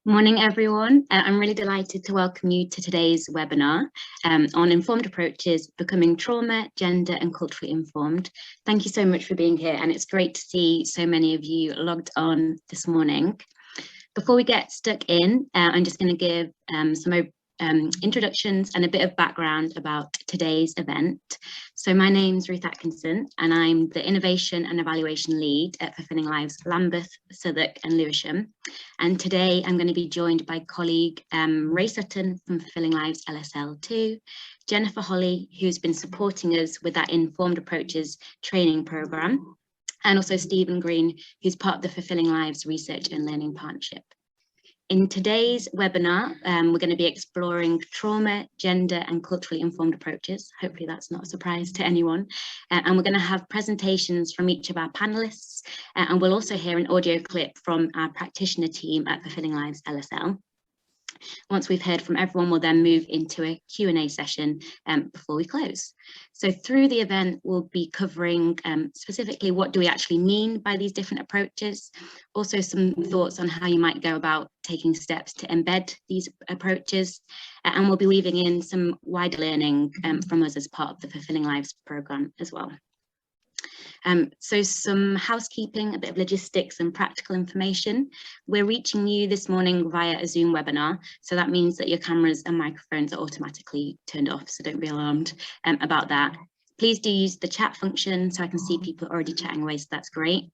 Morning, everyone. I'm really delighted to welcome you to today's webinar on informed approaches, becoming trauma, gender and culturally informed. Thank you so much for being here, and it's great to see so many of you logged on this morning. Before we get stuck in, I'm just going to give some introductions and a bit of background about today's event. So my name's Ruth Atkinson and I'm the Innovation and Evaluation Lead at Fulfilling Lives Lambeth, Southwark and Lewisham. And today I'm going to be joined by colleague Ray Sutton from Fulfilling Lives LSL 2, Jennifer Holly, who's been supporting us with that Informed Approaches training programme, and also Stephen Green, who's part of the Fulfilling Lives Research and Learning Partnership. In today's webinar, we're going to be exploring trauma, gender and culturally informed approaches. Hopefully that's not a surprise to anyone. And we're going to have presentations from each of our panelists, and we'll also hear an audio clip from our practitioner team at Fulfilling Lives LSL. Once we've heard from everyone, we'll then move into a Q&A session before we close. So through the event, we'll be covering specifically what do we actually mean by these different approaches, also some thoughts on how you might go about taking steps to embed these approaches, and we'll be weaving in some wider learning from us as part of the Fulfilling Lives programme as well. So some housekeeping, a bit of logistics and practical information. We're reaching you this morning via a Zoom webinar, so that means that your cameras and microphones are automatically turned off, so don't be alarmed about that. Please do use the chat function so I can see people already chatting away, so that's great.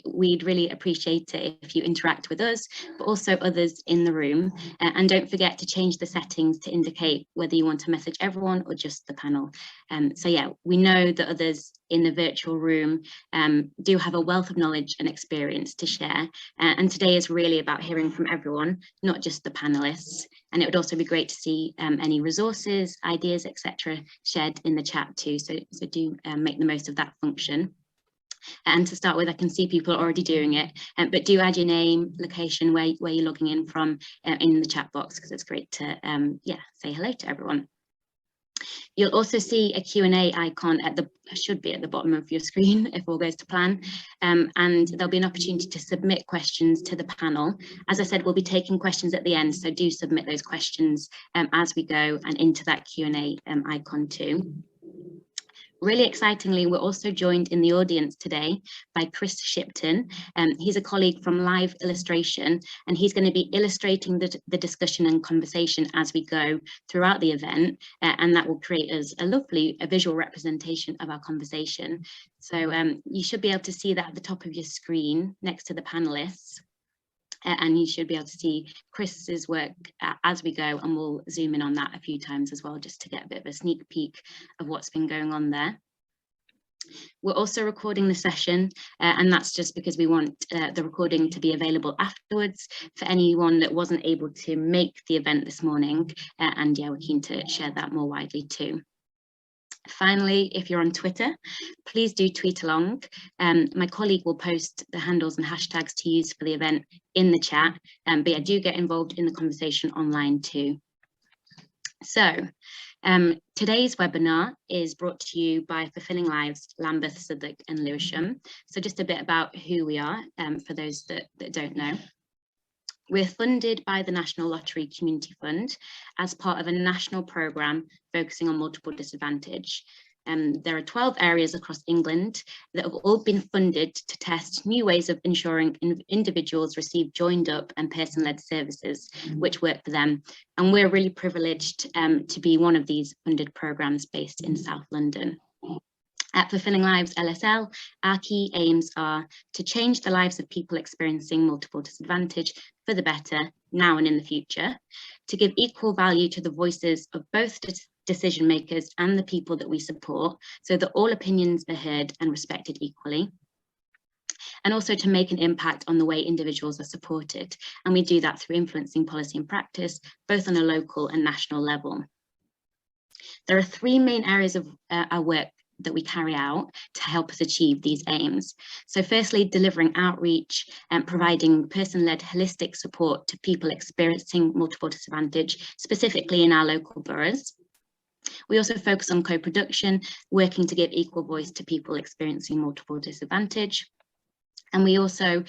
We'd really appreciate it if you interact with us, but also others in the room. And don't forget to change the settings to indicate whether you want to message everyone or just the panel. So yeah, we know that others in the virtual room do have a wealth of knowledge and experience to share. And today is really about hearing from everyone, not just the panelists. And it would also be great to see any resources, ideas, etc. shared in the chat too. So do make the most of that function. And to start with, I can see people are already doing it, but do add your name, location, where you're logging in from in the chat box, because it's great to say hello to everyone. You'll also see a Q&A icon should be at the bottom of your screen if all goes to plan, and there'll be an opportunity to submit questions to the panel. As I said, we'll be taking questions at the end, so do submit those questions as we go and into that Q&A icon too. Really excitingly, we're also joined in the audience today by Chris Shipton. He's a colleague from Live Illustration, and he's going to be illustrating the discussion and conversation as we go throughout the event, and that will create us a visual representation of our conversation. So you should be able to see that at the top of your screen next to the panelists. And you should be able to see Chris's work as we go, and we'll zoom in on that a few times as well, just to get a bit of a sneak peek of what's been going on there. We're also recording the session, and that's just because we want the recording to be available afterwards for anyone that wasn't able to make the event this morning, and yeah, we're keen to share that more widely too. Finally, if you're on Twitter, please do tweet along. My colleague will post the handles and hashtags to use for the event in the chat, but yeah, do get involved in the conversation online too. So today's webinar is brought to you by Fulfilling Lives Lambeth, Southwark and Lewisham. So just a bit about who we are for those that don't know. We're funded by the National Lottery Community Fund as part of a national programme focusing on multiple disadvantage. There are 12 areas across England that have all been funded to test new ways of ensuring individuals receive joined up and person-led services which work for them. And we're really privileged to be one of these funded programmes based in South London. At Fulfilling Lives LSL, our key aims are to change the lives of people experiencing multiple disadvantage for the better now and in the future, to give equal value to the voices of both decision makers and the people that we support, so that all opinions are heard and respected equally, and also to make an impact on the way individuals are supported. And we do that through influencing policy and practice, both on a local and national level. There are three main areas of our work that we carry out to help us achieve these aims. So firstly, delivering outreach and providing person-led holistic support to people experiencing multiple disadvantage, specifically in our local boroughs. We also focus on co-production, working to give equal voice to people experiencing multiple disadvantage. And we also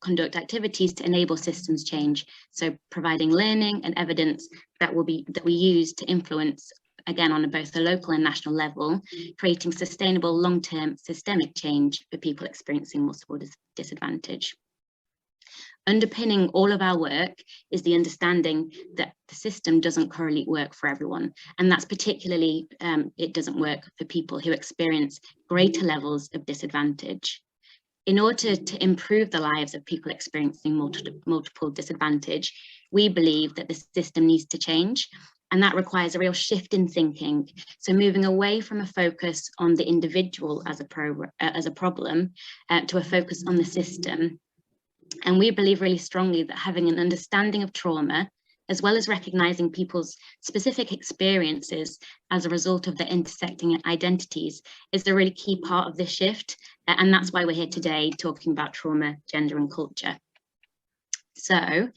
conduct activities to enable systems change. So providing learning and evidence that we use to influence, again, on both a local and national level, creating sustainable long-term systemic change for people experiencing multiple disadvantage. Underpinning all of our work is the understanding that the system doesn't currently work for everyone. And that's particularly, it doesn't work for people who experience greater levels of disadvantage. In order to improve the lives of people experiencing multiple disadvantage, we believe that the system needs to change. And that requires a real shift in thinking. So moving away from a focus on the individual as a problem to a focus on the system. And we believe really strongly that having an understanding of trauma, as well as recognizing people's specific experiences as a result of their intersecting identities, is a really key part of this shift. And that's why we're here today talking about trauma, gender and culture. So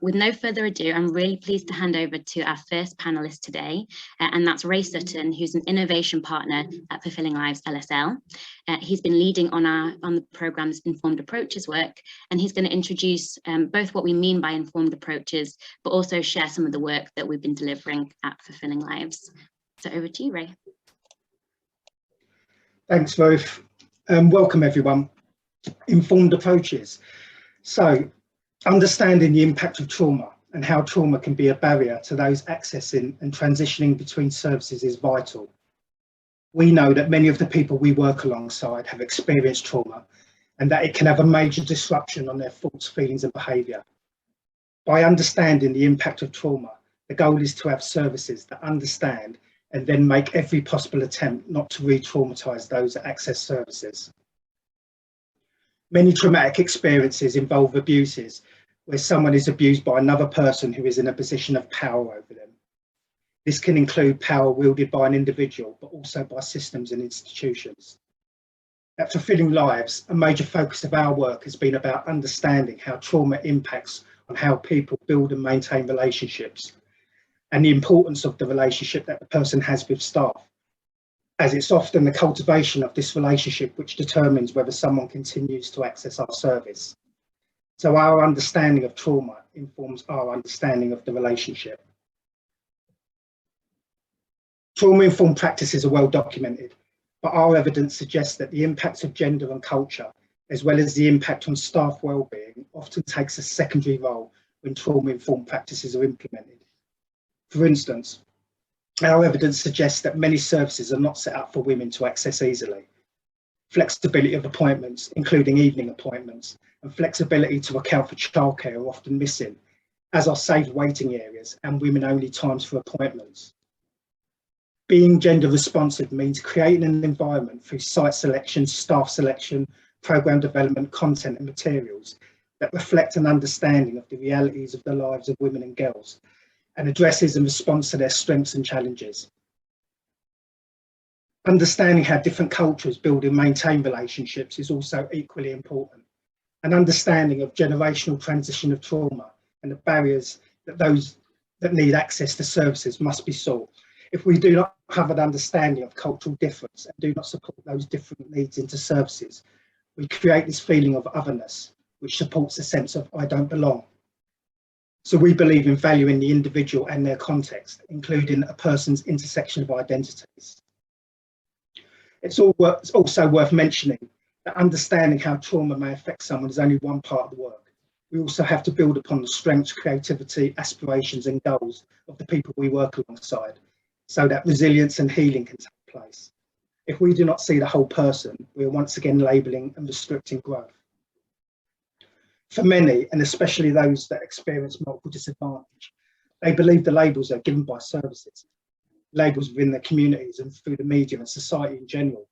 with no further ado, I'm really pleased to hand over to our first panelist today, and that's Ray Sutton, who's an innovation partner at Fulfilling Lives LSL. He's been leading on the programme's informed approaches work, and he's going to introduce both what we mean by informed approaches, but also share some of the work that we've been delivering at Fulfilling Lives. So over to you, Ray. Thanks, Ruth. Welcome, everyone. Informed approaches. So, understanding the impact of trauma and how trauma can be a barrier to those accessing and transitioning between services is vital. We know that many of the people we work alongside have experienced trauma and that it can have a major disruption on their thoughts, feelings and behaviour. By understanding the impact of trauma, the goal is to have services that understand and then make every possible attempt not to re-traumatise those that access services. Many traumatic experiences involve abuses where someone is abused by another person who is in a position of power over them. This can include power wielded by an individual, but also by systems and institutions. At Fulfilling Lives, a major focus of our work has been about understanding how trauma impacts on how people build and maintain relationships, and the importance of the relationship that the person has with staff, as it's often the cultivation of this relationship which determines whether someone continues to access our service. So our understanding of trauma informs our understanding of the relationship. Trauma-informed practices are well documented, but our evidence suggests that the impacts of gender and culture, as well as the impact on staff wellbeing, often takes a secondary role when trauma-informed practices are implemented. For instance, our evidence suggests that many services are not set up for women to access easily. Flexibility of appointments, including evening appointments, and flexibility to account for childcare are often missing, as are safe waiting areas and women-only times for appointments. Being gender responsive means creating an environment through site selection, staff selection, programme development, content and materials that reflect an understanding of the realities of the lives of women and girls, and addresses and responds to their strengths and challenges. Understanding how different cultures build and maintain relationships is also equally important. An understanding of generational transition of trauma and the barriers that those that need access to services must be sought. If we do not have an understanding of cultural difference and do not support those different needs into services, we create this feeling of otherness, which supports a sense of I don't belong. So we believe in valuing the individual and their context, including a person's intersection of identities. It's also worth mentioning that understanding how trauma may affect someone is only one part of the work. We also have to build upon the strengths, creativity, aspirations and goals of the people we work alongside, so that resilience and healing can take place. If we do not see the whole person, we are once again labelling and restricting growth. For many, and especially those that experience multiple disadvantage, they believe the labels are given by services, labels within their communities and through the media and society in general.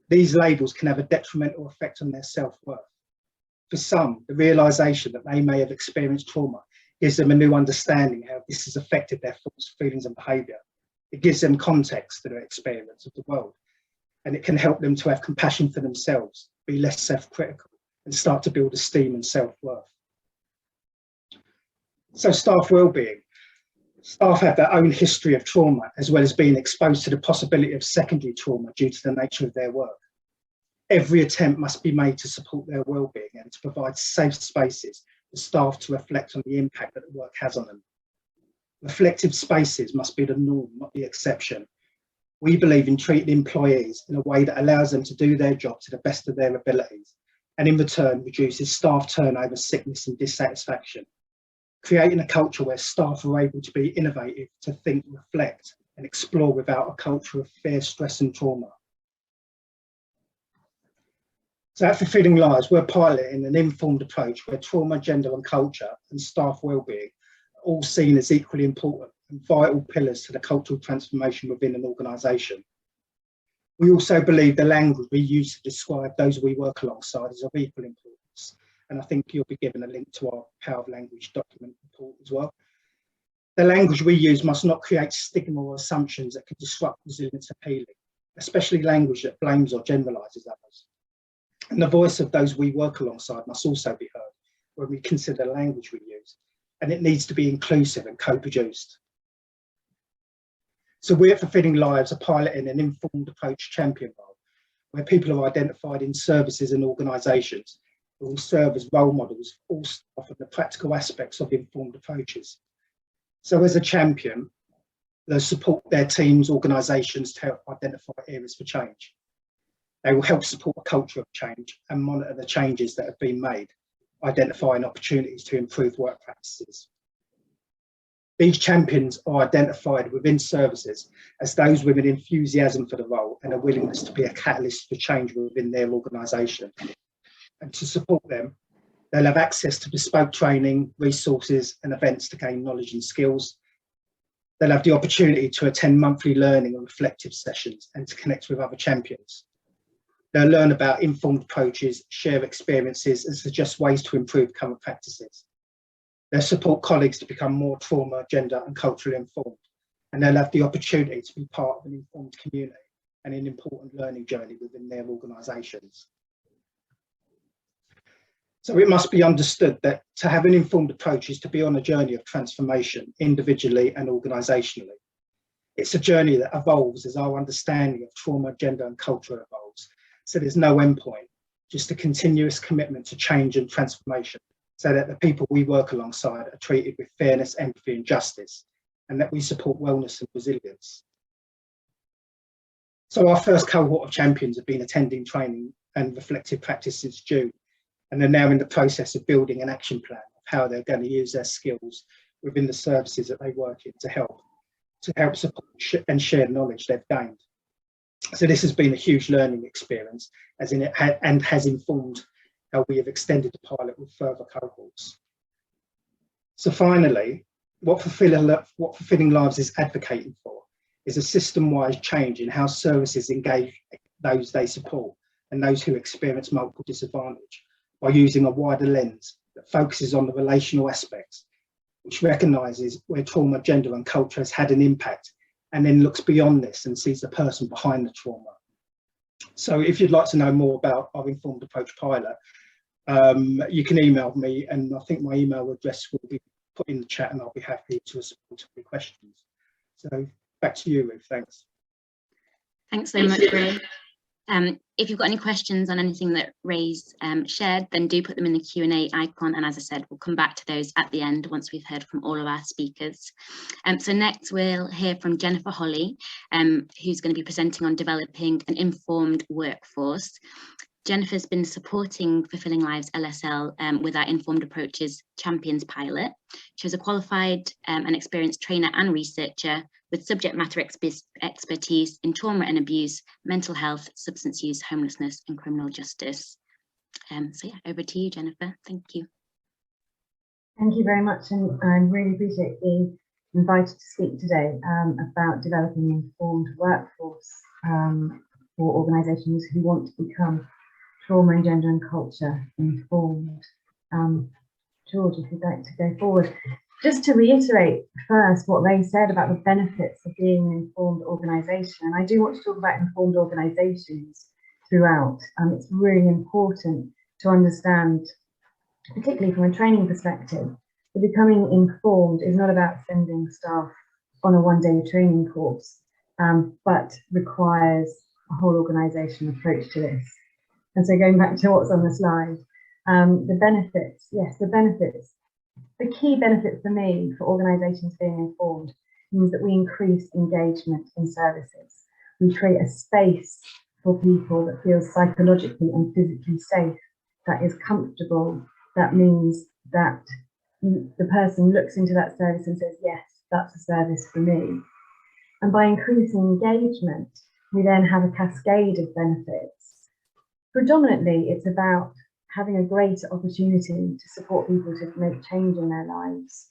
These labels can have a detrimental effect on their self-worth. For some, the realisation that they may have experienced trauma gives them a new understanding how this has affected their thoughts, feelings and behaviour. It gives them context to their experience of the world, and it can help them to have compassion for themselves, be less self-critical, and start to build esteem and self-worth. So staff wellbeing. Staff have their own history of trauma, as well as being exposed to the possibility of secondary trauma due to the nature of their work. every attempt must be made to support their well-being and to provide safe spaces for staff to reflect on the impact that the work has on them. Reflective spaces must be the norm, not the exception. We believe in treating employees in a way that allows them to do their job to the best of their abilities, and in return reduces staff turnover, sickness and dissatisfaction. Creating a culture where staff are able to be innovative, to think, reflect and explore without a culture of fear, stress and trauma. So at Fulfilling Lives, we're piloting an informed approach where trauma, gender and culture and staff wellbeing are all seen as equally important and vital pillars to the cultural transformation within an organisation. We also believe the language we use to describe those we work alongside is of equal importance. And I think you'll be given a link to our Power of Language document report as well. The language we use must not create stigma or assumptions that could disrupt resilience and healing, especially language that blames or generalises others. And the voice of those we work alongside must also be heard when we consider the language we use, and it needs to be inclusive and co-produced. So we at Fulfilling Lives are piloting an informed approach champion role, where people are identified in services and organisations who will serve as role models for all staff of the practical aspects of informed approaches. So as a champion, they'll support their teams, organisations to help identify areas for change. They will help support a culture of change and monitor the changes that have been made, identifying opportunities to improve work practices. These champions are identified within services as those with an enthusiasm for the role and a willingness to be a catalyst for change within their organisation. And to support them, they'll have access to bespoke training, resources and events to gain knowledge and skills. They'll have the opportunity to attend monthly learning and reflective sessions and to connect with other champions. They'll learn about informed approaches, share experiences and suggest ways to improve current practices. They'll support colleagues to become more trauma, gender and culturally informed, and they'll have the opportunity to be part of an informed community and an important learning journey within their organisations. So it must be understood that to have an informed approach is to be on a journey of transformation individually and organisationally. It's a journey that evolves as our understanding of trauma, gender and culture evolves. So there's no endpoint, just a continuous commitment to change and transformation so that the people we work alongside are treated with fairness, empathy and justice, and that we support wellness and resilience. So our first cohort of champions have been attending training and reflective practice since June, and they're now in the process of building an action plan of how they're going to use their skills within the services that they work in to help support and share knowledge they've gained. So this has been a huge learning experience has informed how we have extended the pilot with further cohorts. So finally, what Fulfilling Lives is advocating for is a system-wide change in how services engage those they support and those who experience multiple disadvantage by using a wider lens that focuses on the relational aspects, which recognises where trauma, gender and culture has had an impact, and then looks beyond this and sees the person behind the trauma. So if you'd like to know more about our informed approach pilot, you can email me, and I think my email address will be put in the chat and I'll be happy to respond to your questions. So back to you, Ruth, thanks. Thanks so much, Ray. If you've got any questions on anything that Ray's shared, then do put them in the Q&A icon, and as I said, we'll come back to those at the end once we've heard from all of our speakers. So next we'll hear from Jennifer Holly, who's going to be presenting on developing an informed workforce. Jennifer's been supporting Fulfilling Lives LSL with our Informed Approaches Champions pilot. She was a qualified and experienced trainer and researcher with subject matter expertise in trauma and abuse, mental health, substance use, homelessness and criminal justice. So yeah, over to you, Jennifer. Thank you. Thank you very much, and I really appreciate being invited to speak today about developing an informed workforce for organisations who want to become trauma and gender and culture informed. George, if you'd like to go forward. Just to reiterate first what Ray said about the benefits of being an informed organisation, and I do want to talk about informed organisations throughout. It's really important to understand, particularly from a training perspective, that becoming informed is not about sending staff on a one-day training course, but requires a whole organisation approach to this. And so going back to what's on the slide, the benefits, yes, the benefits. The key benefit for me for organisations being informed means that we increase engagement in services. We create a space for people that feels psychologically and physically safe, that is comfortable. That means that the person looks into that service and says, yes, that's a service for me. And by increasing engagement, we then have a cascade of benefits. Predominantly, it's about having a greater opportunity to support people to make change in their lives.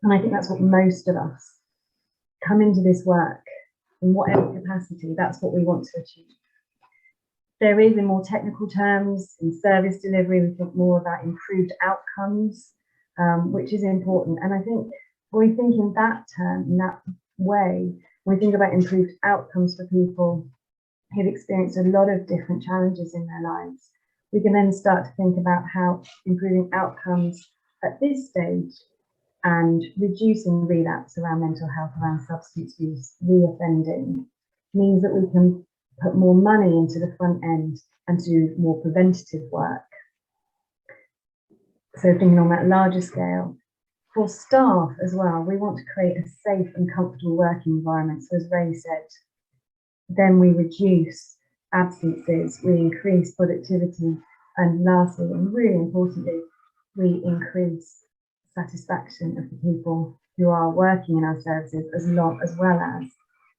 And I think that's what most of us come into this work, in whatever capacity, that's what we want to achieve. There is, in more technical terms, in service delivery, we think more about improved outcomes, which is important. And I think when we think in that term, in that way, when we think about improved outcomes for people who've experienced a lot of different challenges in their lives, we can then start to think about how improving outcomes at this stage and reducing relapse around mental health, around substance use, reoffending, means that we can put more money into the front end and do more preventative work. So thinking on that larger scale, for staff as well, we want to create a safe and comfortable working environment. So as Ray said, then we reduce absences, we increase productivity, and lastly, and really importantly, we increase satisfaction of the people who are working in our services, as well as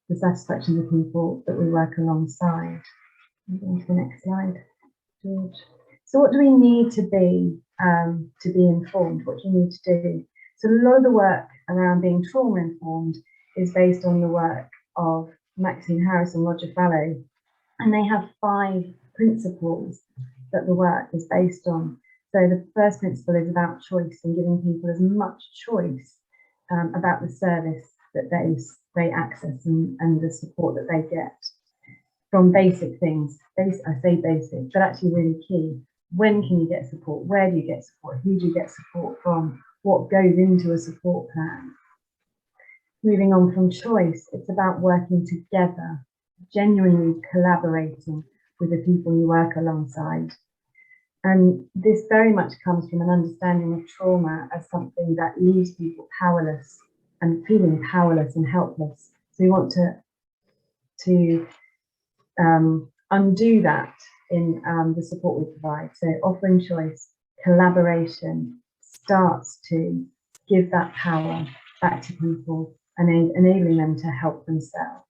the satisfaction of the people that we work alongside. Moving to the next slide, George. So what do we need to be informed? What do you need to do? So a lot of the work around being trauma informed is based on the work of Maxine Harris and Roger Fallow, and they have 5 principles that the work is based on. So the first principle is about choice and giving people as much choice about the service that they access and the support that they get. From basic things, I say basic, but actually really key. When can you get support? Where do you get support? Who do you get support from? What goes into a support plan? Moving on from choice, it's about working together, genuinely collaborating with the people you work alongside. And this very much comes from an understanding of trauma as something that leaves people powerless and feeling powerless and helpless. So we want to undo that in the support we provide. So offering choice, collaboration starts to give that power back to people and enabling them to help themselves.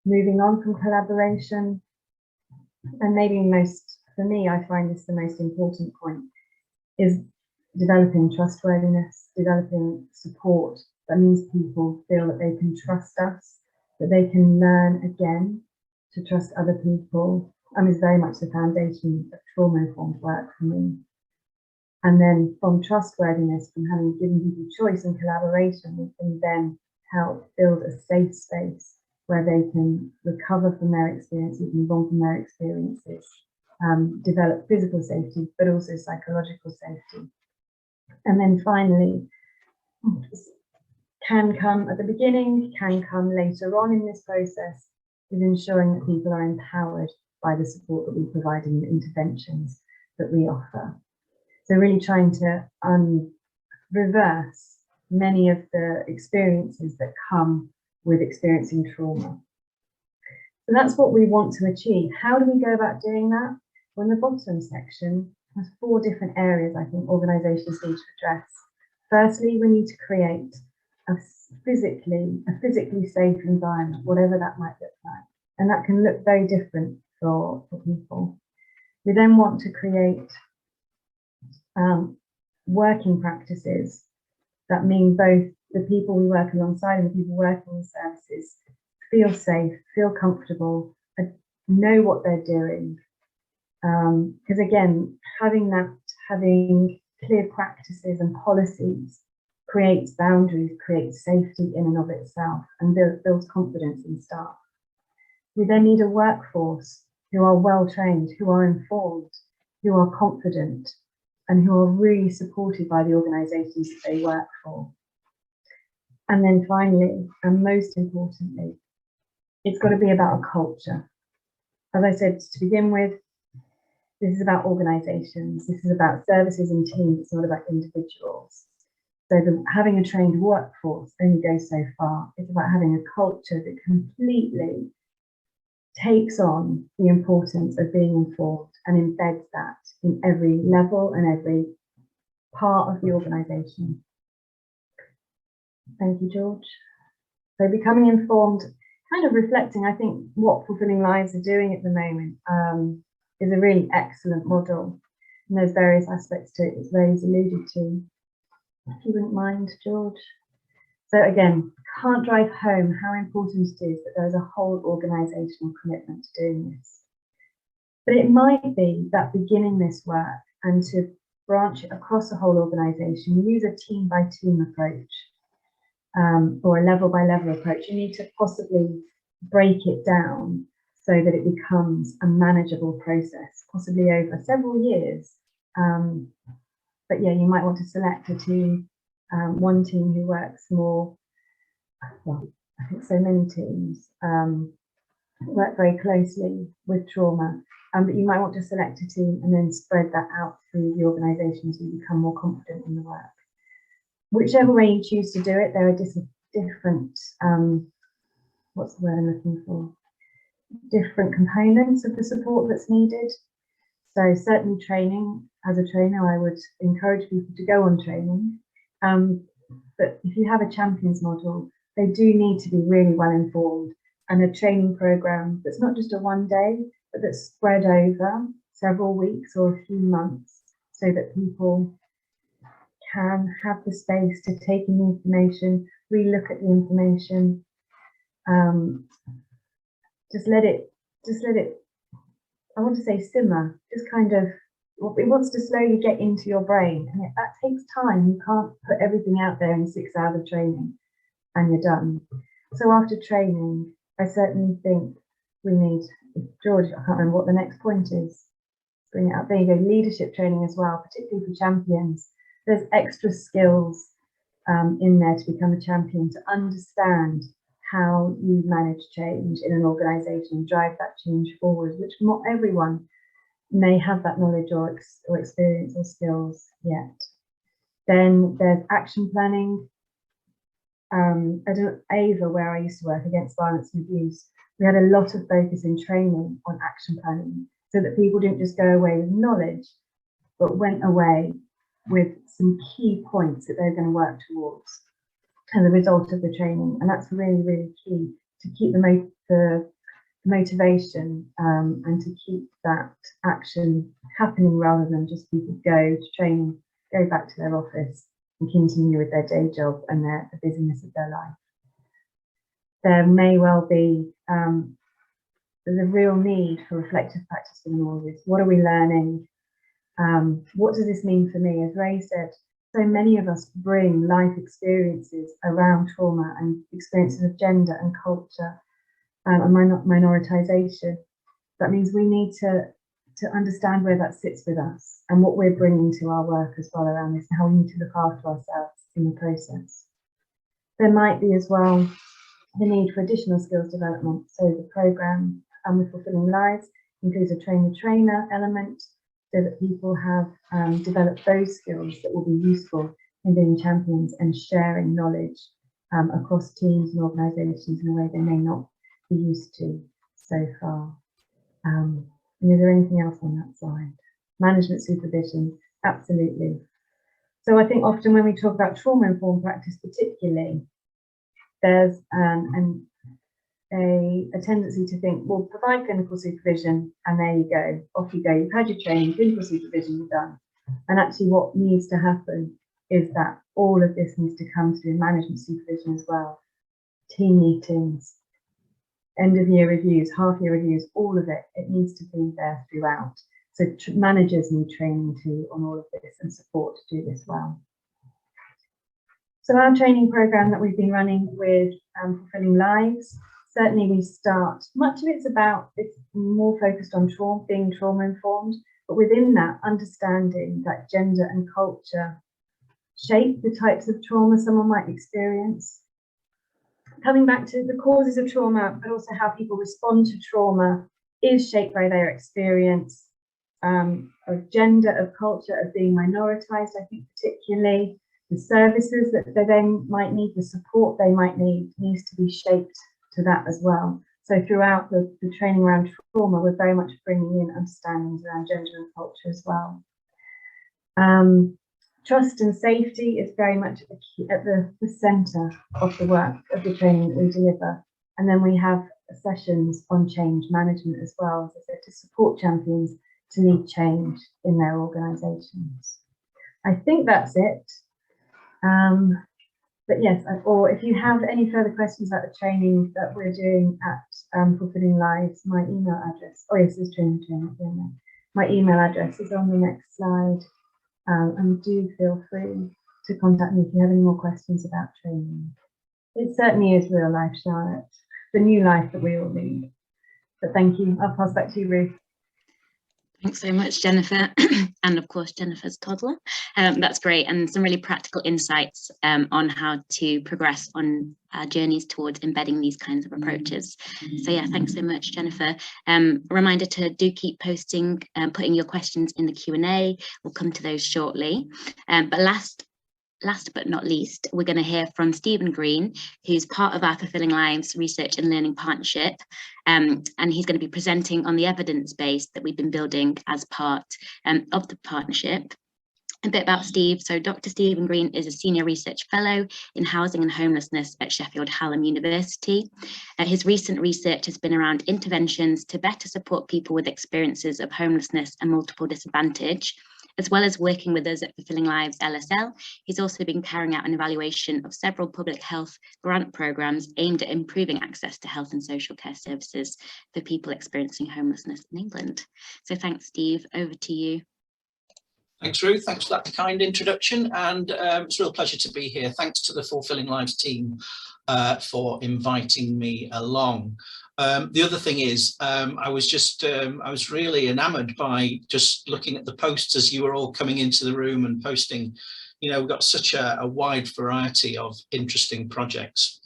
Moving on from collaboration, and maybe for me, I find this the most important point, is developing trustworthiness, developing support. That means people feel that they can trust us, that they can learn again to trust other people, and is very much the foundation of trauma-informed work for me. And then from trustworthiness, from having given people choice and collaboration, we can then help build a safe space where they can recover from their experiences, move on from their experiences, develop physical safety, but also psychological safety. And then finally, can come at the beginning, can come later on in this process, is ensuring that people are empowered by the support that we provide in the interventions that we offer. So really trying to reverse many of the experiences that come with experiencing trauma. So that's what we want to achieve. How do we go about doing that? Well, in the bottom section, there's 4 different areas I think organisations need to address. Firstly, we need to create a physically safe environment, whatever that might look like. And that can look very different for people. We then want to create working practices that mean both the people we work alongside and the people working in services feel safe, feel comfortable, know what they're doing. Because again, having clear practices and policies creates boundaries, creates safety in and of itself, and builds confidence in staff. We then need a workforce who are well trained, who are informed, who are confident, and who are really supported by the organisations that they work for. And then finally, and most importantly, it's got to be about a culture. As I said to begin with, This is about organisations. This is about services and teams. It's not about individuals. So having a trained workforce only goes so far. It's about having a culture that completely takes on the importance of being informed and embeds that in every level and every part of the organisation. Thank you, George. So becoming informed, kind of reflecting, I think, what Fulfilling Lives are doing at the moment is a really excellent model. And there's various aspects to it, as Ray's alluded to. If you wouldn't mind, George. So again, can't drive home how important it is that there's a whole organisational commitment to doing this. But it might be that beginning this work and to branch it across the whole organisation, use a team-by-team approach or a level-by-level approach. You need to possibly break it down so that it becomes a manageable process, possibly over several years. But yeah, you might want to select a team, one team who works more, well, I think so many teams work very closely with trauma, but you might want to select a team and then spread that out through the organisation as you become more confident in the work. Whichever way you choose to do it, there are different, what's the word I'm looking for? Different components of the support that's needed. So certainly training, as a trainer, I would encourage people to go on training. But if you have a champions model, they do need to be really well informed, and a training program that's not just a one day, but that's spread over several weeks or a few months, so that people can have the space to take in the information, re-look at the information, just let it, I want to say simmer, just kind of, it wants to slowly get into your brain, and that takes time. You can't put everything out there in 6 hours of training and you're done. So after training, I certainly think we need, George, I can't remember what the next point is. Bring it up. There you go, leadership training as well, particularly for champions. There's extra skills in there to become a champion, to understand how you manage change in an organisation, drive that change forward, which not everyone may have that knowledge or experience or skills yet. Then there's action planning. Ava, where I used to work, Against Violence and Abuse, we had a lot of focus in training on action planning, so that people didn't just go away with knowledge, but went away with some key points that they're going to work towards as a result of the training. And that's really, really key to keep the motivation and to keep that action happening, rather than just people go to training, go back to their office and continue with their day job and the busyness of their life. There may well be there's a real need for reflective practice within all of this. What are we learning? What does this mean for me? As Ray said, so many of us bring life experiences around trauma and experiences of gender and culture and minoritization. That means we need to understand where that sits with us and what we're bringing to our work as well around this, and how we need to look after ourselves in the process. There might be as well the need for additional skills development. So the programme with Fulfilling Lives includes a trainer-trainer element, so that people have developed those skills that will be useful in being champions and sharing knowledge across teams and organisations in a way they may not be used to so far. And is there anything else on that slide? Management supervision, absolutely. So I think often when we talk about trauma-informed practice particularly, there's a tendency to think, well, provide clinical supervision and there you go, off you go, you've had your training, clinical supervision, you're done. And actually what needs to happen is that all of this needs to come through management supervision as well. Team meetings, end of year reviews, half year reviews, all of it, it needs to be there throughout. So managers need training too on all of this and support to do this well. So our training programme that we've been running with Fulfilling Lives, certainly we start, much of it's more focused on being trauma informed, but within that, understanding that gender and culture shape the types of trauma someone might experience. Coming back to the causes of trauma, but also how people respond to trauma is shaped by their experience. of gender, of culture, of being minoritized, I think particularly. The services that they then might need, the support they might need, needs to be shaped to that as well. So throughout the training around trauma, we're very much bringing in understandings around gender and culture as well. Trust and safety is very much at the centre of the work of the training that we deliver. And then we have sessions on change management as well, as I said, to support champions to lead change in their organisations. I think that's it. But yes, or if you have any further questions about the training that we're doing at Fulfilling Lives, my email address, oh yes, there's training. My email address is on the next slide, and do feel free to contact me if you have any more questions about training. It certainly is real life, Charlotte, the new life that we all need. But thank you. I'll pass back to you, Ruth. Thanks so much, Jennifer, and of course Jennifer's toddler. That's great, and some really practical insights on how to progress on our journeys towards embedding these kinds of approaches. So yeah, thanks so much, Jennifer. A reminder to do keep posting, putting your questions in the Q&A. We'll come to those shortly. But last but not least, we're going to hear from Stephen Green, who's part of our Fulfilling Lives Research and Learning Partnership, and he's going to be presenting on the evidence base that we've been building as part of the partnership. A bit about Steve. So Dr. Stephen Green is a Senior Research Fellow in Housing and Homelessness at Sheffield Hallam University. His recent research has been around interventions to better support people with experiences of homelessness and multiple disadvantage. As well as working with us at Fulfilling Lives LSL, he's also been carrying out an evaluation of several public health grant programmes aimed at improving access to health and social care services for people experiencing homelessness in England. So thanks, Steve, over to you. Thanks, Ruth. Thanks for that kind introduction, and it's a real pleasure to be here. Thanks to the Fulfilling Lives team for inviting me along. The other thing is, I was really enamoured by just looking at the posts as you were all coming into the room and posting. You know, we've got such a wide variety of interesting projects.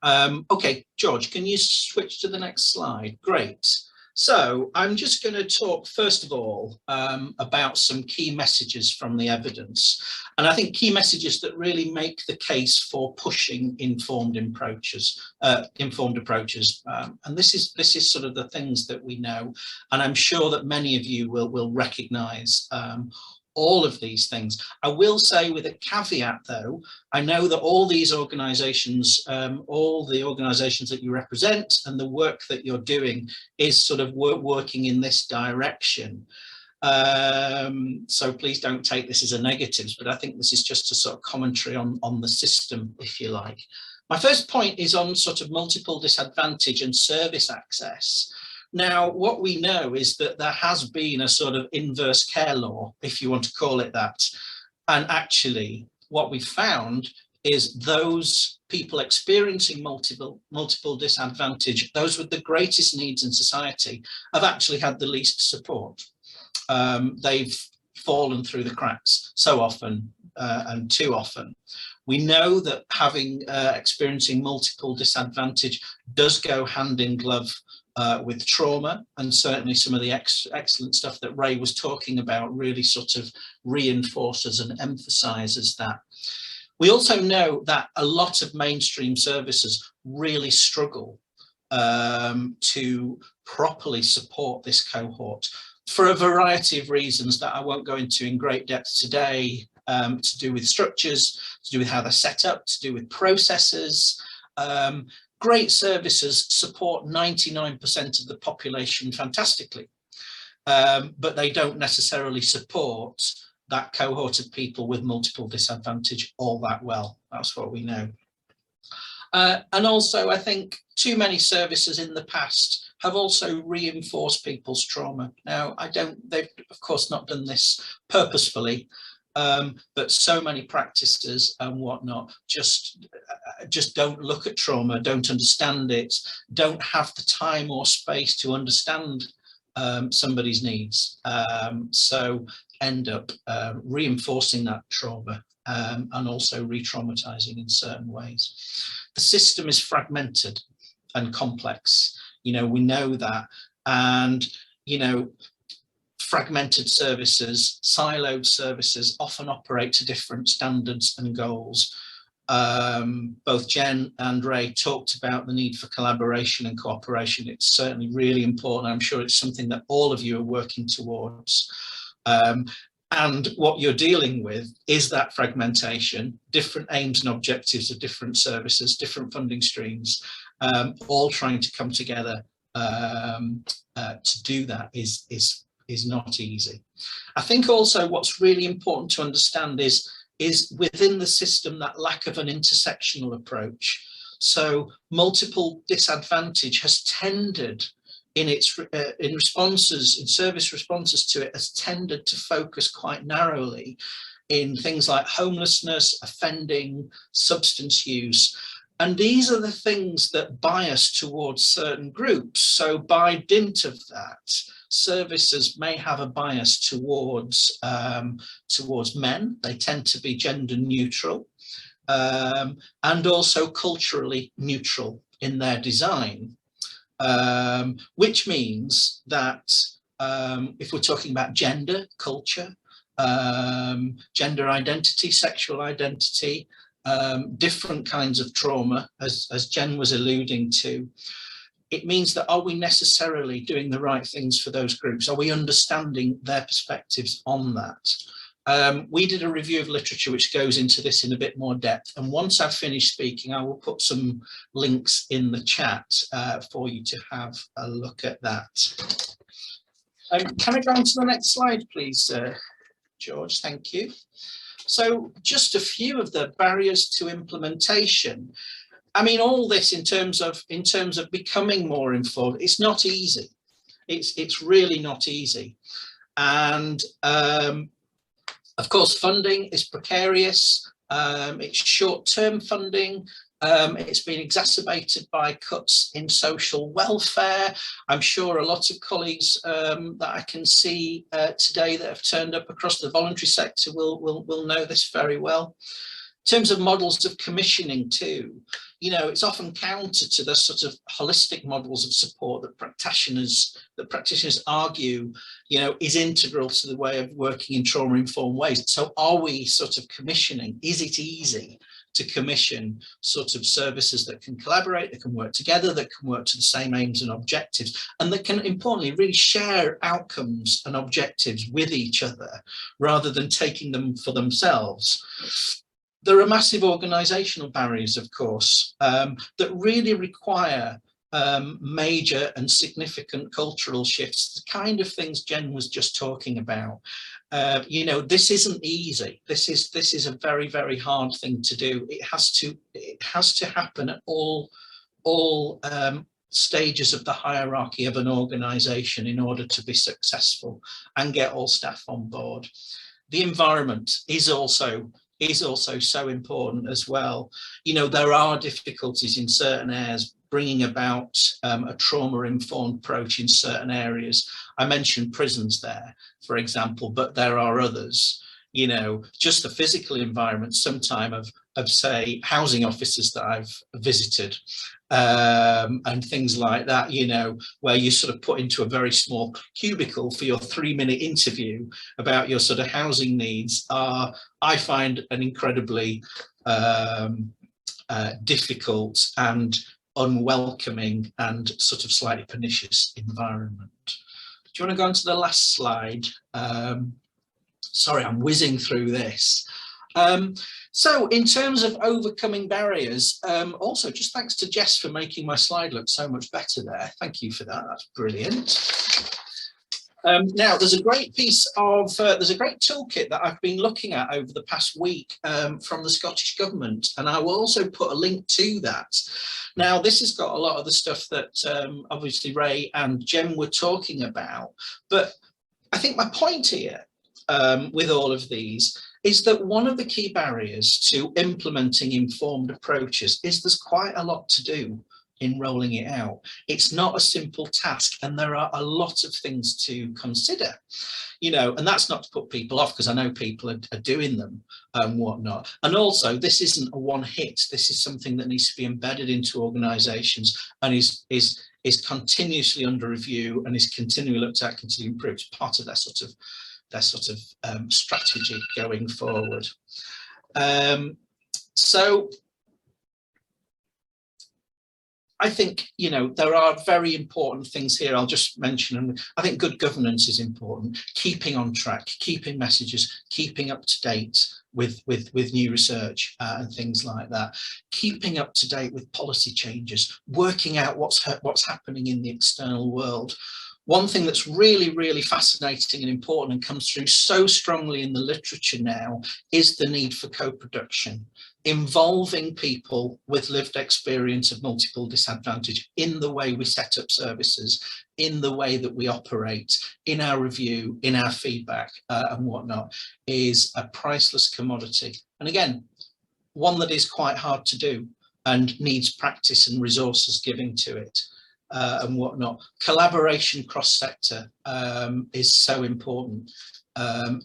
Okay, George, can you switch to the next slide? Great. So I'm just going to talk, first of all, about some key messages from the evidence. And I think key messages that really make the case for pushing informed approaches. And this is sort of the things that we know. And I'm sure that many of you will recognise all of these things. I will say with a caveat though, I know that all these organisations, all the organisations that you represent and the work that you're doing is sort of working in this direction. So please don't take this as a negative, but I think this is just a sort of commentary on the system, if you like. My first point is on sort of multiple disadvantage and service access. Now, what we know is that there has been a sort of inverse care law, if you want to call it that. And actually, what we found is those people experiencing multiple disadvantage, those with the greatest needs in society, have actually had the least support. They've fallen through the cracks so often and too often. We know that having experiencing multiple disadvantage does go hand in glove with trauma, and certainly some of the excellent stuff that Ray was talking about really sort of reinforces and emphasizes that. We also know that a lot of mainstream services really struggle to properly support this cohort for a variety of reasons that I won't go into in great depth today, to do with structures, to do with how they're set up, to do with processes. Great services support 99% of the population fantastically, but they don't necessarily support that cohort of people with multiple disadvantage all that well. That's what we know. And also, I think too many services in the past have also reinforced people's trauma. Now, they've of course not done this purposefully, but so many practices and whatnot just don't look at trauma, don't understand it, don't have the time or space to understand somebody's needs, so end up reinforcing that trauma and also re-traumatizing in certain ways. The system is fragmented and complex, you know, we know that, and you know, fragmented services, siloed services often operate to different standards and goals. Both Jen and Ray talked about the need for collaboration and cooperation. It's certainly really important. I'm sure it's something that all of you are working towards. And what you're dealing with is that fragmentation, different aims and objectives of different services, different funding streams, all trying to come together to do that is not easy. I think also what's really important to understand is within the system that lack of an intersectional approach. So multiple disadvantage has tended in its in service responses to it, has tended to focus quite narrowly in things like homelessness, offending, substance use. And these are the things that bias towards certain groups. So by dint of that, services may have a bias towards men. They tend to be gender neutral and also culturally neutral in their design. Which means that if we're talking about gender, culture, gender identity, sexual identity, different kinds of trauma, as Jen was alluding to, it means that are we necessarily doing the right things for those groups? Are we understanding their perspectives on that? We did a review of literature which goes into this in a bit more depth, and once I've finished speaking I will put some links in the chat for you to have a look at that. Can I go on to the next slide please, George? Thank you. So just a few of the barriers to implementation. I mean, all this in terms of becoming more informed, it's not easy. It's really not easy. And of course, funding is precarious. It's short-term funding. It's been exacerbated by cuts in social welfare. I'm sure a lot of colleagues that I can see today that have turned up across the voluntary sector will know this very well. In terms of models of commissioning too, you know, it's often counter to the sort of holistic models of support that practitioners argue, you know, is integral to the way of working in trauma-informed ways. So are we sort of commissioning? Is it easy to commission sort of services that can collaborate, that can work together, that can work to the same aims and objectives, and that can importantly really share outcomes and objectives with each other rather than taking them for themselves? There are massive organisational barriers, of course, that really require major and significant cultural shifts, the kind of things Jen was just talking about. You know, this isn't easy. This is a very, very hard thing to do. It has to happen at all stages of the hierarchy of an organisation in order to be successful and get all staff on board. The environment is also so important as well. You know, there are difficulties in certain areas bringing about a trauma-informed approach in certain areas. I mentioned prisons there, for example, but there are others. You know, just the physical environment, sometime of say housing offices that I've visited and things like that, you know, where you sort of put into a very small cubicle for your 3-minute interview about your sort of housing needs are, I find, an incredibly difficult and unwelcoming and sort of slightly pernicious environment. Do you want to go on to the last slide? Sorry, I'm whizzing through this. So in terms of overcoming barriers, also just thanks to Jess for making my slide look so much better there. Thank you for that, that's brilliant. Now there's a great piece of, there's a great toolkit that I've been looking at over the past week from the Scottish Government, and I will also put a link to that. Now this has got a lot of the stuff that obviously Ray and Jen were talking about, but I think my point here with all of these is that one of the key barriers to implementing informed approaches is there's quite a lot to do in rolling it out. It's not a simple task, and there are a lot of things to consider, you know, and that's not to put people off, because I know people are doing them and whatnot. And also, this isn't a one hit. This is something that needs to be embedded into organisations and is is continuously under review and is continually looked at, continually improved. It's part of their sort of strategy going forward. So I think, you know, there are very important things here. I'll just mention them. I think good governance is important. Keeping on track, keeping messages, keeping up to date with new research and things like that. Keeping up to date with policy changes, working out what's happening in the external world. One thing that's really, really fascinating and important and comes through so strongly in the literature now is the need for co-production, involving people with lived experience of multiple disadvantage in the way we set up services, in the way that we operate, in our review, in our feedback and whatnot, is a priceless commodity. And again, one that is quite hard to do and needs practice and resources given to it. And whatnot. Collaboration cross-sector is so important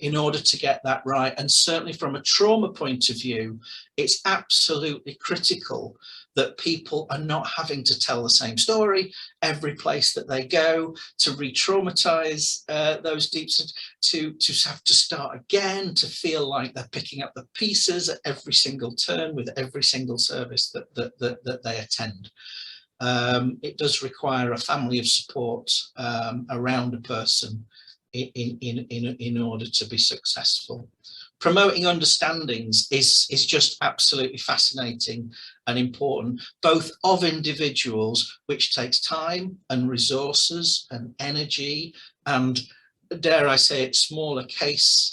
in order to get that right. And certainly from a trauma point of view, it's absolutely critical that people are not having to tell the same story every place that they go, to re-traumatize those deeps, to have to start again, to feel like they're picking up the pieces at every single turn with every single service that they attend. It does require a family of support around a person in order to be successful. Promoting understandings is just absolutely fascinating and important, both of individuals, which takes time and resources and energy and, dare I say it, smaller caseloads.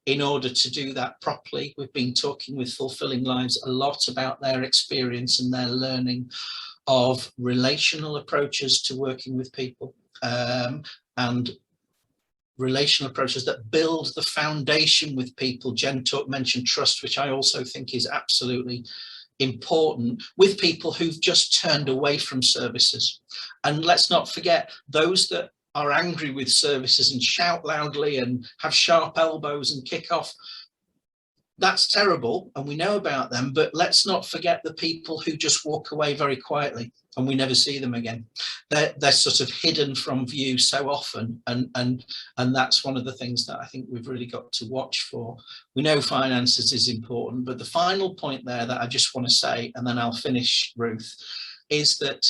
In order to do that properly, we've been talking with Fulfilling Lives a lot about their experience and their learning of relational approaches to working with people and relational approaches that build the foundation with people. Jen mentioned trust, which I also think is absolutely important, with people who've just turned away from services. And let's not forget those that are angry with services and shout loudly and have sharp elbows and kick off. That's terrible, and we know about them, but let's not forget the people who just walk away very quietly and we never see them again. They're sort of hidden from view so often, and that's one of the things that I think we've really got to watch for. We know finances is important, but the final point there that I just want to say, and then I'll finish, Ruth, is that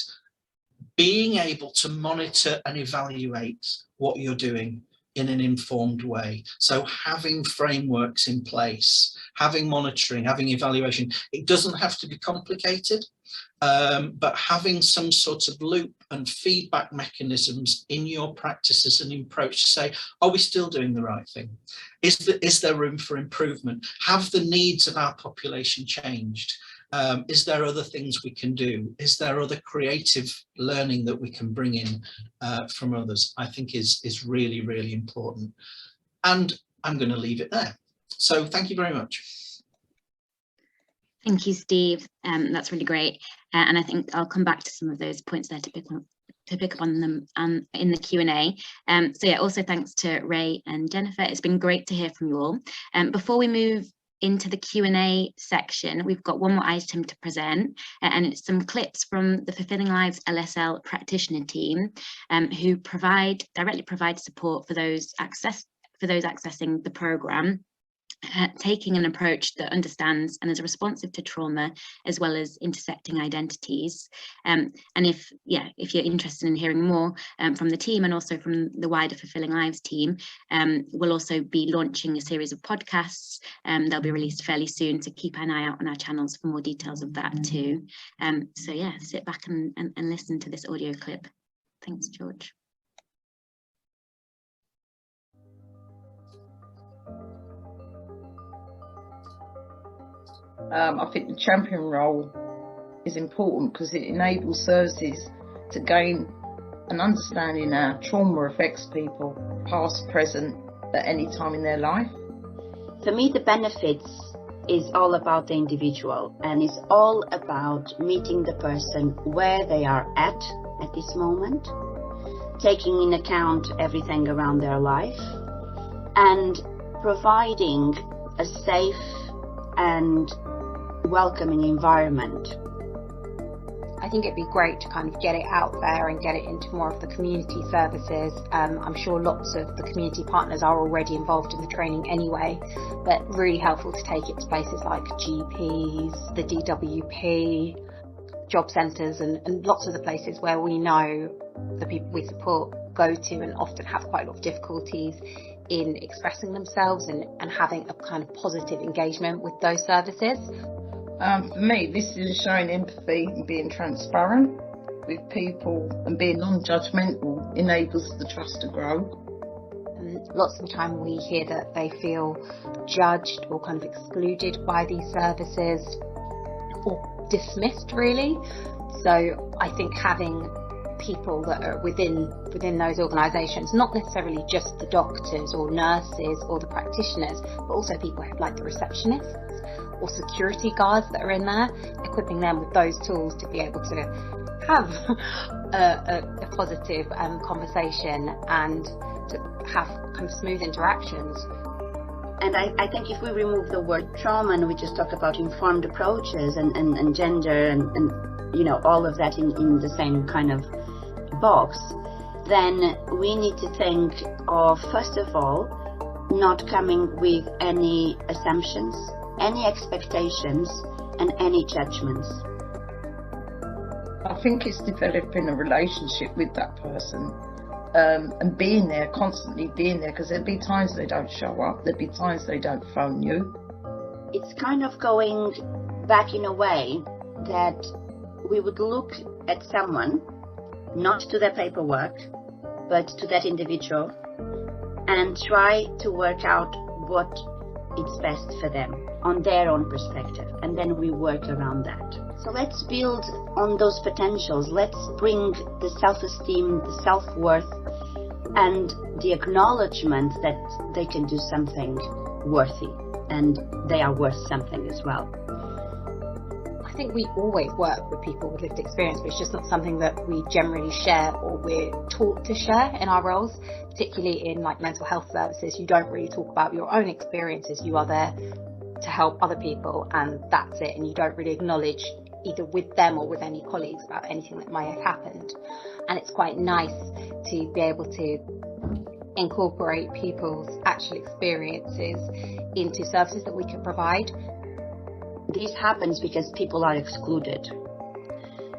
being able to monitor and evaluate what you're doing in an informed way. So having frameworks in place, having monitoring, having evaluation, it doesn't have to be complicated, but having some sort of loop and feedback mechanisms in your practices and approach to say, are we still doing the right thing? Is there room for improvement? Have the needs of our population changed? Is there other things we can do? Is there other creative learning that we can bring in from others? I think is really, really important. And I'm going to leave it there. So thank you very much. Thank you, Steve. That's really great. And I think I'll come back to some of those points there to pick up on them in the Q&A. So yeah, also thanks to Ray and Jennifer. It's been great to hear from you all. Before we move into the Q&A section, we've got one more item to present, and it's some clips from the Fulfilling Lives LSL practitioner team, who directly provide support for those accessing the programme, taking an approach that understands and is responsive to trauma as well as intersecting identities. And if you're interested in hearing more from the team and also from the wider Fulfilling Lives team, we'll also be launching a series of podcasts. They'll be released fairly soon, so keep an eye out on our channels for more details of that too. So yeah, sit back and listen to this audio clip. Thanks, George. I think the champion role is important because it enables services to gain an understanding how trauma affects people, past, present, at any time in their life. For me, the benefits is all about the individual, and it's all about meeting the person where they are at this moment, taking in account everything around their life, and providing a safe and welcoming environment. I think it'd be great to kind of get it out there and get it into more of the community services. I'm sure lots of the community partners are already involved in the training anyway, but really helpful to take it to places like GPs, the DWP, job centres, and lots of the places where we know the people we support go to and often have quite a lot of difficulties in expressing themselves and having a kind of positive engagement with those services. For me, this is showing empathy and being transparent with people and being non-judgmental enables the trust to grow. And lots of the time we hear that they feel judged or kind of excluded by these services or dismissed, really. So I think having people that are within those organisations, not necessarily just the doctors or nurses or the practitioners, but also people like the receptionists or security guards that are in there, equipping them with those tools to be able to have a positive conversation and to have kind of smooth interactions. And I think if we remove the word trauma and we just talk about informed approaches and gender and you know, all of that in the same kind of box, then we need to think of, first of all, not coming with any assumptions, any expectations, and any judgments. I think it's developing a relationship with that person and being there, constantly being there, because there'll be times they don't show up, there'll be times they don't phone you. It's kind of going back in a way that we would look at someone, not to their paperwork, but to that individual, and try to work out what is best for them on their own perspective, and then we work around that. So let's build on those potentials. Let's bring the self-esteem, the self-worth, and the acknowledgement that they can do something worthy, and they are worth something as well. I think we always work with people with lived experience, but it's just not something that we generally share or we're taught to share in our roles, particularly in like mental health services. You don't really talk about your own experiences. You are there to help other people, and that's it. And you don't really acknowledge either with them or with any colleagues about anything that might have happened. And it's quite nice to be able to incorporate people's actual experiences into services that we can provide. This happens because people are excluded.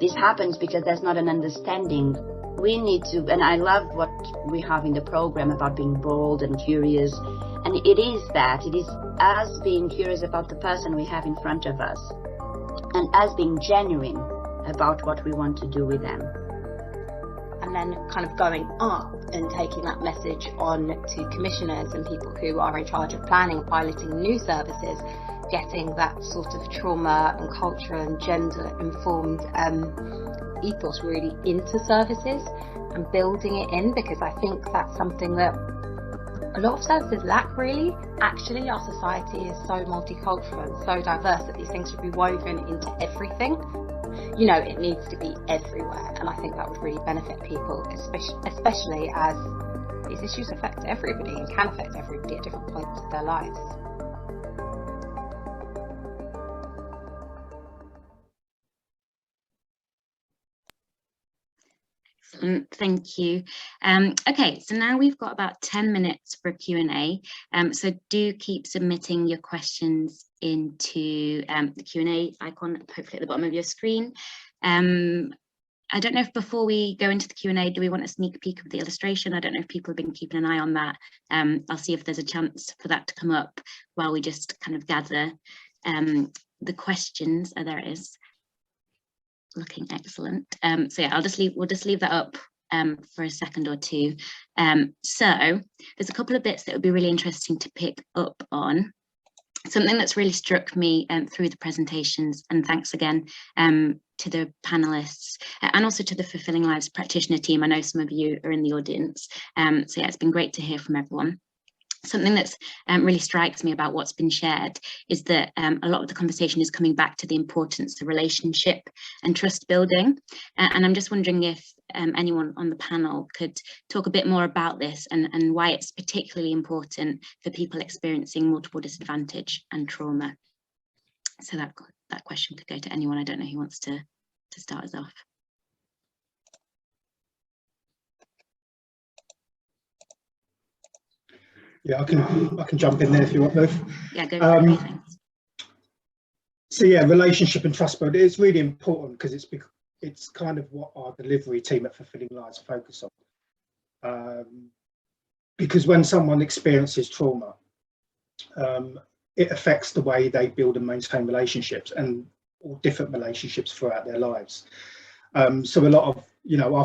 This happens because there's not an understanding. We need to, and I love what we have in the program about being bold and curious. And it is that, it is us being curious about the person we have in front of us and us being genuine about what we want to do with them. And then kind of going up and taking that message on to commissioners and people who are in charge of planning and piloting new services, getting that sort of trauma and culture and gender informed ethos really into services and building it in, because I think that's something that a lot of services lack really. Actually, our society is so multicultural and so diverse that these things should be woven into everything. You know, it needs to be everywhere, and I think that would really benefit people, especially as these issues affect everybody and can affect everybody at different points of their lives. Thank you. Okay, so now we've got about 10 minutes for Q&A. So do keep submitting your questions into the Q&A icon, hopefully at the bottom of your screen. I don't know if before we go into the Q&A, do we want a sneak peek of the illustration? I don't know if people have been keeping an eye on that. I'll see if there's a chance for that to come up while we just kind of gather the questions. Oh, there it is. Looking excellent. So yeah, we'll just leave that up for a second or two. So there's a couple of bits that would be really interesting to pick up on. Something that's really struck me through the presentations, and thanks again to the panelists and also to the Fulfilling Lives practitioner team. I know some of you are in the audience. So yeah, it's been great to hear from everyone. Something that's really strikes me about what's been shared is that a lot of the conversation is coming back to the importance of relationship and trust building. And I'm just wondering if anyone on the panel could talk a bit more about this and why it's particularly important for people experiencing multiple disadvantage and trauma. So that question could go to anyone. I don't know who wants to to start us off? Yeah, I can jump in there if you want, Ruth. Yeah, go for it. Thanks. So yeah, relationship and trust building is really important because it's kind of what our delivery team at Fulfilling Lives focus on. Because when someone experiences trauma, it affects the way they build and maintain relationships, and all different relationships throughout their lives. So a lot of, you know,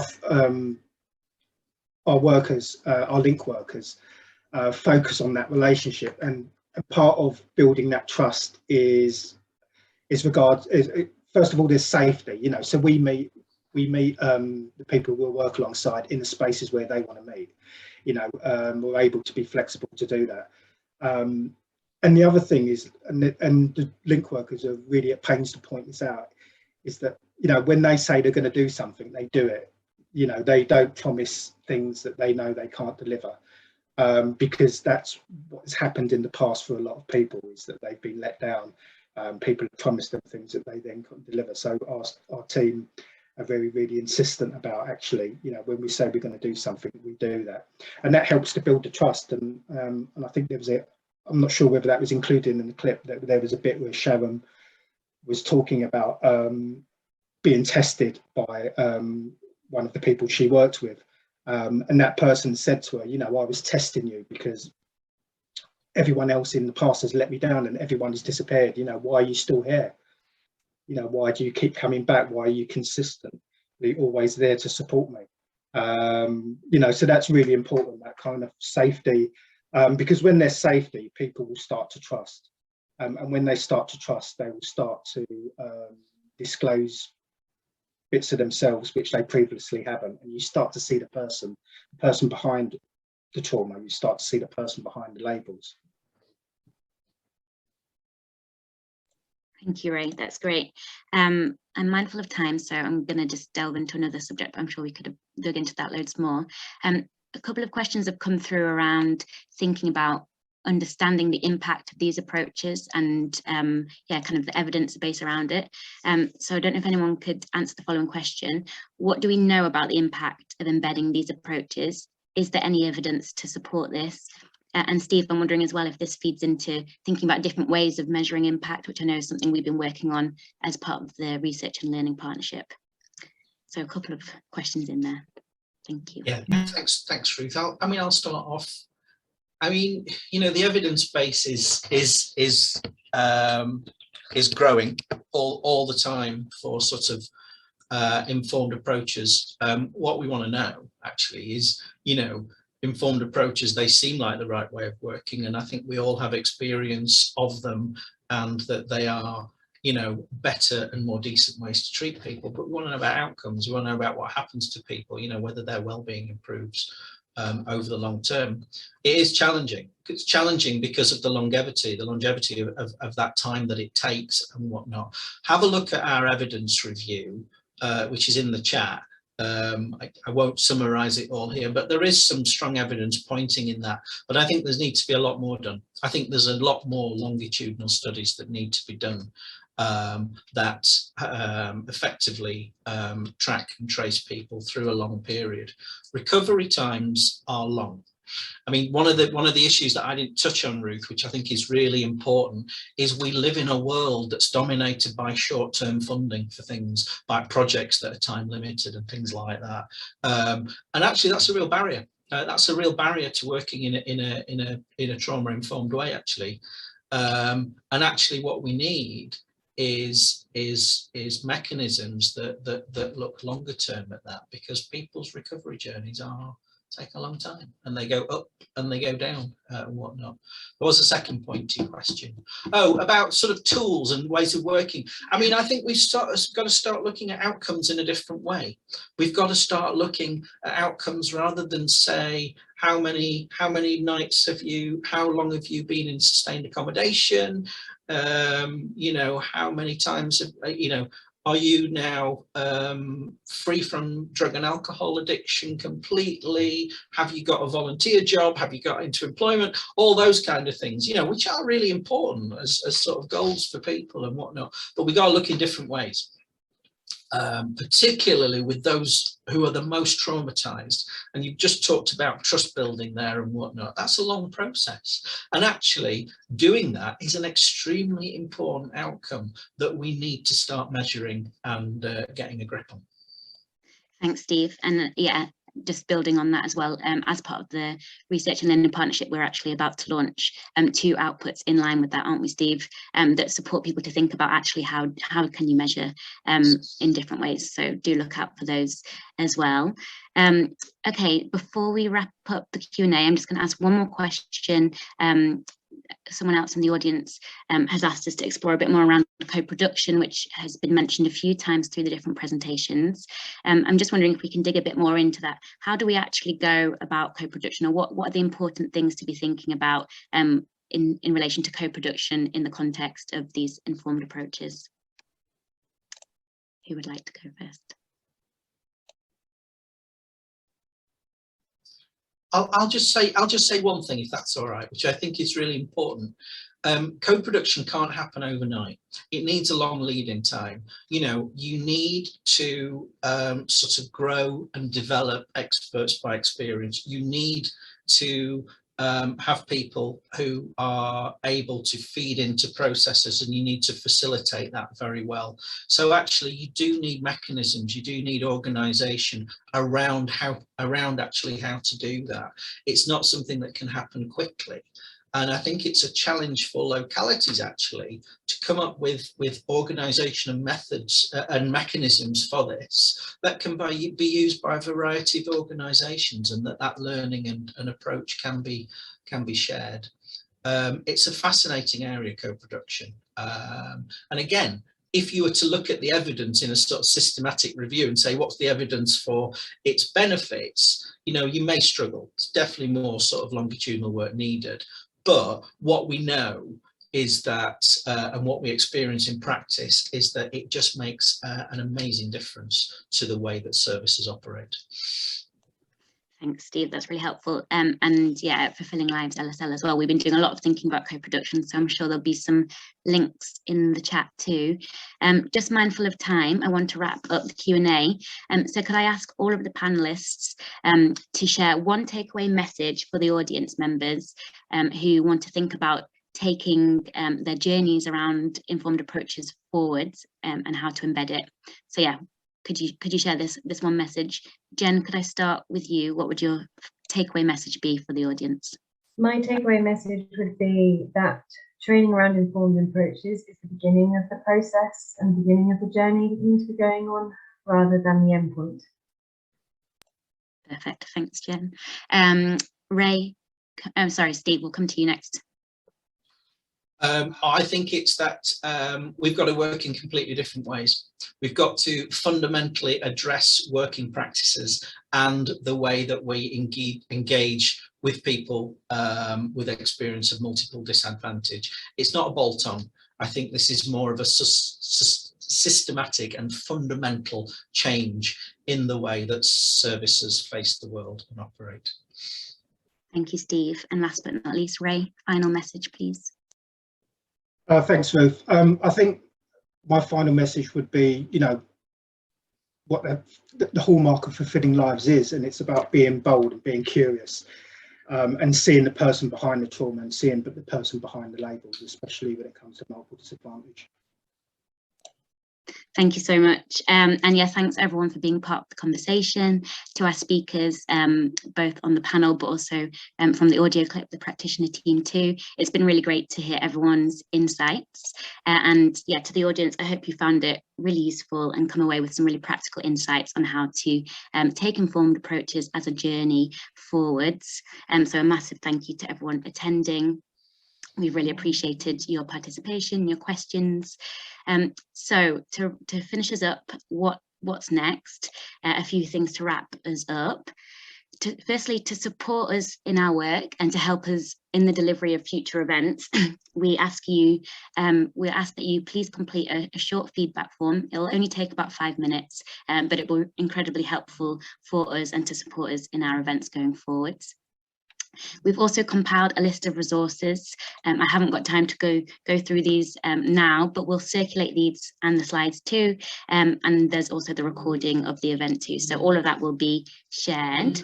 our workers, our link workers, focus on that relationship, and part of building that trust is first of all, there's safety. You know, so we meet the people we'll work alongside in the spaces where they want to meet. You know, we're able to be flexible to do that. And the other thing is, and the link workers are really at pains to point this out, is that, you know, when they say they're going to do something, they do it. You know, they don't promise things that they know they can't deliver, because that's what has happened in the past for a lot of people, is that they've been let down. People have promised them things that they then can't deliver. So our team are really insistent about, actually, you know, when we say we're going to do something, we do that, and that helps to build the trust. And I think there was I'm not sure whether that was included in the clip, that there was a bit where Sharon was talking about being tested by one of the people she worked with, and that person said to her, you know, I was testing you because everyone else in the past has let me down and everyone has disappeared. You know, why are you still here? You know, why do you keep coming back? Why are you consistently always there to support me? You know, so that's really important, that kind of safety, because when there's safety, people will start to trust, and when they start to trust, they will start to disclose bits of themselves which they previously haven't, and you start to see the person behind the trauma. You start to see the person behind the labels. Thank you, Ray. That's great. I'm mindful of time, so I'm going to just delve into another subject, but I'm sure we could have dug into that loads more. A couple of questions have come through around thinking about understanding the impact of these approaches and yeah, kind of the evidence base around it. So I don't know if anyone could answer the following question. What do we know about the impact of embedding these approaches? Is there any evidence to support this? And Steve, I'm wondering as well if this feeds into thinking about different ways of measuring impact, which I know is something we've been working on as part of the Research and Learning Partnership. So a couple of questions in there. Thank you. Yeah, thanks, Ruth. I'll start off. I mean, you know, the evidence base is growing all the time for sort of informed approaches. What we want to know actually is, you know, informed approaches, they seem like the right way of working, and I think we all have experience of them, and that they are, you know, better and more decent ways to treat people. But we want to know about outcomes. We want to know about what happens to people, you know, whether their well-being improves over the long term. It is challenging. It's challenging because of the longevity of that time that it takes and whatnot. Have a look at our evidence review, which is in the chat. I won't summarize it all here, but there is some strong evidence pointing in that. But I think there needs to be a lot more done. I think there's a lot more longitudinal studies that need to be done that effectively track and trace people through a long period. Recovery times are long. I mean, one of the issues that I didn't touch on, Ruth, which I think is really important, is we live in a world that's dominated by short-term funding for things, by projects that are time limited and things like that. And actually, that's a real barrier. That's a real barrier to working in a trauma-informed way, actually. And actually, what we need is mechanisms that look longer term at that, because people's recovery journeys take a long time, and they go up and they go down and whatnot. What was the second point to your question? Oh, about sort of tools and ways of working. I mean, I think we've got to start looking at outcomes in a different way. We've got to start looking at outcomes rather than say, how many nights have you, how long have you been in sustained accommodation? You know, how many times have, you know, are you now free from drug and alcohol addiction completely? Have you got a volunteer job? Have you got into employment? All those kind of things, you know, which are really important as sort of goals for people and whatnot. But we got to look in different ways. particularly with those who are the most traumatized. And you've just talked about trust building there and whatnot. That's a long process. And actually doing that is an extremely important outcome that we need to start measuring and getting a grip on. Thanks, Steve. And yeah, just building on that as well, as part of the Research and Learning Partnership, we're actually about to launch 2 outputs in line with that, aren't we, Steve, that support people to think about actually how can you measure in different ways. So do look out for those as well. Okay, before we wrap up the Q&A, I'm just going to ask one more question. Someone else in the audience has asked us to explore a bit more around co-production, which has been mentioned a few times through the different presentations. I'm just wondering if we can dig a bit more into that. How do we actually go about co-production, or what are the important things to be thinking about in relation to co-production in the context of these informed approaches? Who would like to go first? I'll just say one thing, if that's all right, which I think is really important. Co-production can't happen overnight. It needs a long lead-in time. You know, you need to sort of grow and develop experts by experience. You need to have people who are able to feed into processes, and you need to facilitate that very well. So actually you do need mechanisms, you do need organization around actually how to do that. It's not something that can happen quickly. And I think it's a challenge for localities actually to come up with organisation and methods and mechanisms for this that can be used by a variety of organisations, and that learning and approach can be shared. It's a fascinating area, co-production. And again, if you were to look at the evidence in a sort of systematic review and say, what's the evidence for its benefits, you know, you may struggle. It's definitely more sort of longitudinal work needed. But what we know is that, and what we experience in practice, is that it just makes an amazing difference to the way that services operate. Thanks, Steve. That's really helpful. And yeah, at Fulfilling Lives LSL as well, we've been doing a lot of thinking about co-production, so I'm sure there'll be some links in the chat too. Just mindful of time, I want to wrap up the Q&A. So could I ask all of the panelists to share one takeaway message for the audience members who want to think about taking their journeys around informed approaches forwards and how to embed it. So yeah, could you share this one message? Jen, could I start with you? What would your takeaway message be for the audience? My takeaway message would be that training around informed approaches is the beginning of the process and the beginning of the journey that needs to be going on, rather than the end point. Perfect, thanks, Jen. Ray, I'm sorry, Steve, we'll come to you next. I think it's that we've got to work in completely different ways. We've got to fundamentally address working practices and the way that we engage with people with experience of multiple disadvantage. It's not a bolt-on. I think this is more of a systematic and fundamental change in the way that services face the world and operate. Thank you, Steve. And last but not least, Ray, final message, please. Thanks, Ruth. I think my final message would be, you know, what the hallmark of Fulfilling Lives is, and it's about being bold and being curious, and seeing the person behind the trauma and seeing the person behind the labels, especially when it comes to multiple disadvantage. Thank you so much. And yeah, thanks everyone for being part of the conversation, to our speakers, both on the panel, but also from the audio clip, the practitioner team too. It's been really great to hear everyone's insights. And yeah, to the audience, I hope you found it really useful and come away with some really practical insights on how to take informed approaches as a journey forwards. So a massive thank you to everyone attending. We've really appreciated your participation, your questions. So to finish us up, what's next? A few things to wrap us up. Firstly, to support us in our work and to help us in the delivery of future events, we ask that you please complete a short feedback form. It will only take about 5 minutes, but it will be incredibly helpful for us and to support us in our events going forwards. We've also compiled a list of resources. I haven't got time to go through these now, but we'll circulate these and the slides too. And there's also the recording of the event too. So all of that will be shared.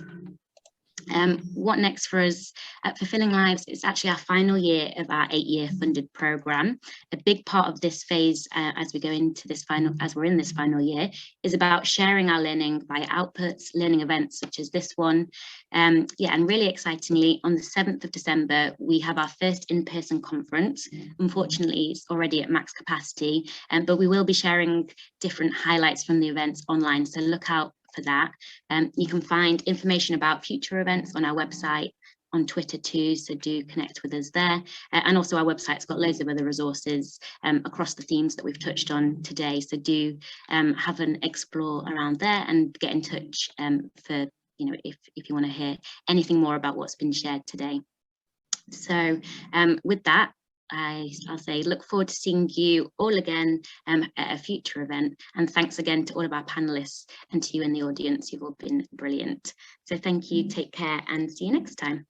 What next for us at Fulfilling Lives? It's actually our final year of our 8-year funded programme. A big part of this phase, as we're in this final year, is about sharing our learning via outputs, learning events such as this one. And really excitingly, on the 7th of December, we have our first in-person conference. Unfortunately, it's already at max capacity, but we will be sharing different highlights from the events online. So look out for that. You can find information about future events on our website, on Twitter too, so do connect with us there. And also our website's got loads of other resources across the themes that we've touched on today, so do have an explore around there and get in touch for, if you want to hear anything more about what's been shared today. So with that, I'll say look forward to seeing you all again at a future event, and thanks again to all of our panelists and to you in the audience. You've all been brilliant. So thank you, take care, and see you next time.